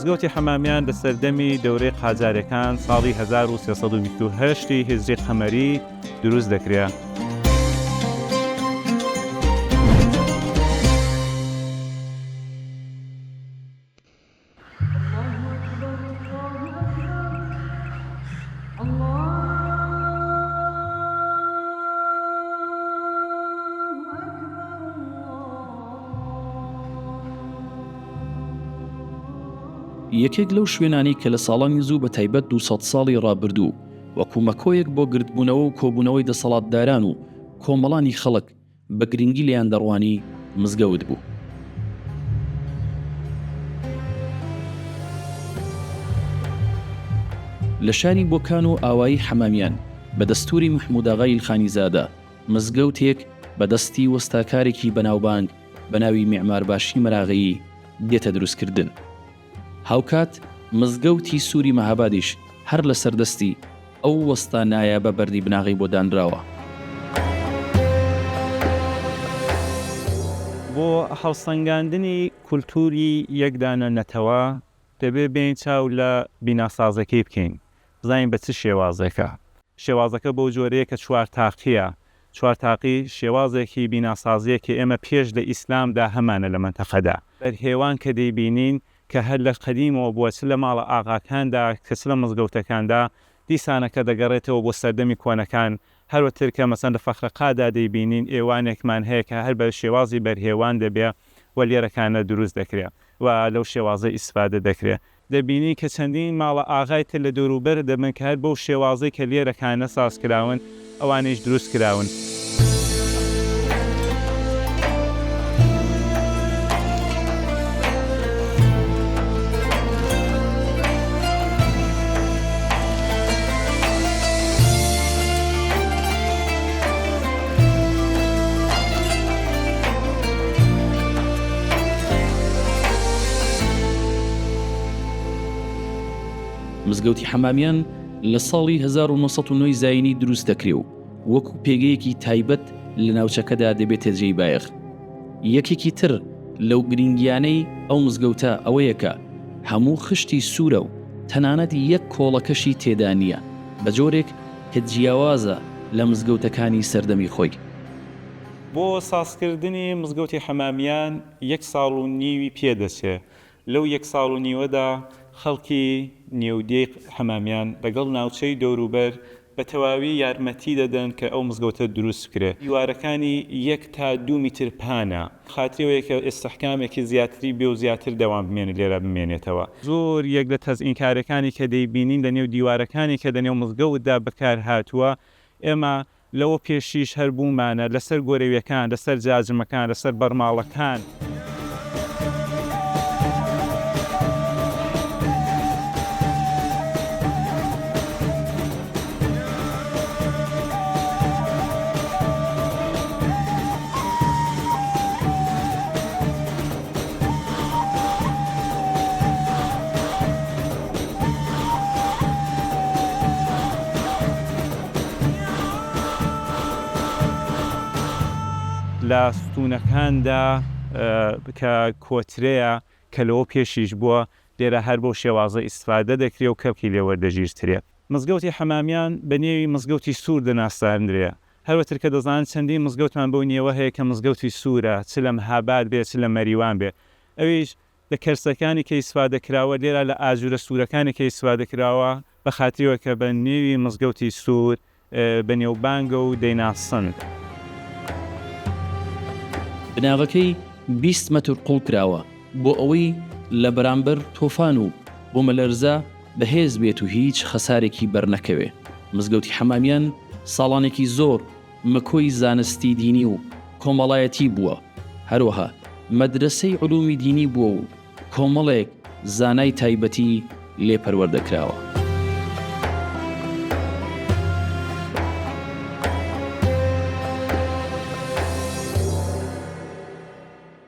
مزگەوتی حەمامیان لە سەردەمی دەورەی قاجارەکان ساڵی 1328 هیجری قەمەری دروست دەکرێ. یەکێک لەو شوێنانی کە لە ساڵانی زوو بە تایبەت 200 ساڵی ڕابردوو وەکو مەکۆیەک بۆ گرتبوونەوە و کۆبوونەوەی دەسەڵاتداران و کۆمەڵانی خەڵک بە گرنگی لێیان دەڕوانی مزگەوت بوو. لە شاری بۆکان و ئاوایی حەمامیان بە دەستوری محمود ئاغای ئیلخانیزادە مزگەوتێک بە دەستی وەستاکارێکی بەناوبانگ بە ناوی میعمارباشی مەراغەیی دێتە دروستکردن. هاوکات مزگەوتی سووری مەهابادیش هەر لە سەردەستی ئەو وەستا نایابە بەردی بناغی بۆ دانراوە. بۆ هەڵسەنگاندنی کولتوری یەکدانە نەتەوە دەبێ بین چاو لە بیناسازەکەی بکەین، بزانین بە چ شێوازێکە. شێوازەکە بۆ جۆرەیە کە چوارتاقیە. چوارتاقی شێوازێکی بیناسازیەکی ئێمە پێش لە ئیسلامدا هەمانە لە منتەقەدا. بەرهێوان کە دەیبینین کە هەر لە قەدیمەوە بووە چ لە ماڵە ئاغاکاندا کە چ لە مزگەوتەکاندا دیسانەکە دەگەڕێتەوە بۆ سەردەمی کۆنەکان. هەروەتر کە مەسەن لە فەخرەقادا دەیبینین ئێوانێکمان هەیە کە هەر بە شێوازی بەرهێوان دەبێ و لێرەکانە دروست دەکرێت و لەو شێوازە ئیسفادە دەکرێت. دەبینی کە چەندین ماڵە ئاغای تر لە دەوروبەر دەبن کە هەر بەو شێوازەی کە لێرەکانە سازکراون ئەوانەیش دروست کراون. مزگەوتی حەمامیان لە ساڵی 1990 زاینی دروست دەکرێ و وەکو پێگەیەکی تایبەت لە ناوچەکەدا دەبێتە جێی بایەخ. یەکێکی تر لەو گرنگیانەی ئەو مزگەوتە ئەوەیە کە هەموو خشتی سوورە و تەنانەت یەک کۆڵەکەشی تێدا نییە بە جۆرێک کە جیاوازە لە مزگەوتەکانی سەردەمی خۆی. بۆ سازکردنی مزگەوتی حەمامیان 1.5 ساڵ پێدەچێ. لەو 1 ساڵ و نیوەدا خەڵکی نێودێی حەمامیان لەگەڵ ناوچەی دەوروبەر بە تەواوی یارمەتی دەدەن کە ئەو مزگەوتە دروست بکرێت. دیوارەکانی 1 تا 2 متر پانە، خاترەوەیە کە ئێستحکامێکی زیاتری بێ و زیاتر دەوام بمێنێت لێرە بمێنێتەوە. زۆر یەک لە تەزئینکارەکانی کە دەیبینین لە نێو دیوارەکانی کە لە نێو مزگەوتدا بەکار هاتووە ئێمە لەوە پێشیش هەر بوومانە لەسەر گۆرەویەکان، لەسەر جاجمەکان، لەسەر بەرماڵەکان. لە ستونەکاندا کە کۆترەیە کە لەوە پێشیش بووە لێرە هەر بۆ شێوازە ئیسفادە دەکرێت و کەڵکی لێوەردەگیرترێت. مزگەوتی حەمامیان بە نێوی مزگەوتی سوور دەناساندرێ. هەروەتر کە دەزانن چەندین مزگەوتمان بۆ نیەوە هەیە کە مزگەوتی سوورە، چ لە مەهاباد بێ چ لە مەریوان بێ. ئەویش لە کەرسەکانی کە ئیسفادەکراوە لێرە لە ئاژورە سوورەکانی کە ئیسفادەکراوە بە خاتریەوە کە بە نێوی مزگەوتی سوور بە نێوبانگە و دەیناسن. بناغەکەی 20 مەتر قوڵ کراوە بۆ ئەوەی لە بەرامبەر تۆفان و بۆ مەلەرزە بەهێز بێت و هیچ خەسارێکی بەرنەکەوێ. مزگەوتی حەمامیان ساڵانێکی زۆر مەکۆی زانستی دینی و کۆمەڵایەتی بووە، هەروەها مەدرسەی علومی دینی بووە و کۆمەڵێک زانای تایبەتی لێپەروەردەکراوە.